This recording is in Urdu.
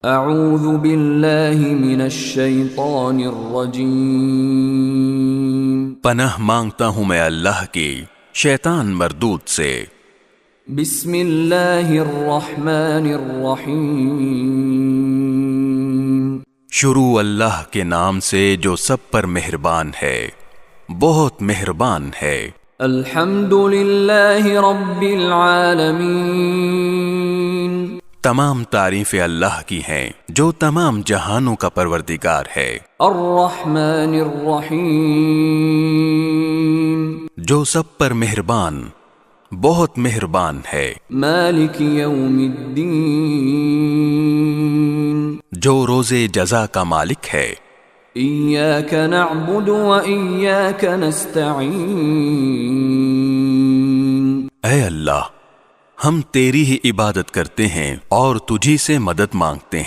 اعوذ باللہ من الشیطان الرجیم، پناہ مانگتا ہوں میں اللہ کی شیطان مردود سے۔ بسم اللہ الرحمن الرحیم، شروع اللہ کے نام سے جو سب پر مہربان ہے، بہت مہربان ہے۔ الحمد للہ رب العالمین، تمام تعریفیں اللہ کی ہیں جو تمام جہانوں کا پروردگار ہے۔ الرحمن الرحیم، جو سب پر مہربان، بہت مہربان ہے۔ مالک یوم الدین، جو روز جزا کا مالک ہے۔ ایاک نعبد و ایاک نستعین، اے اللہ، ہم تیری ہی عبادت کرتے ہیں اور تجھی سے مدد مانگتے ہیں۔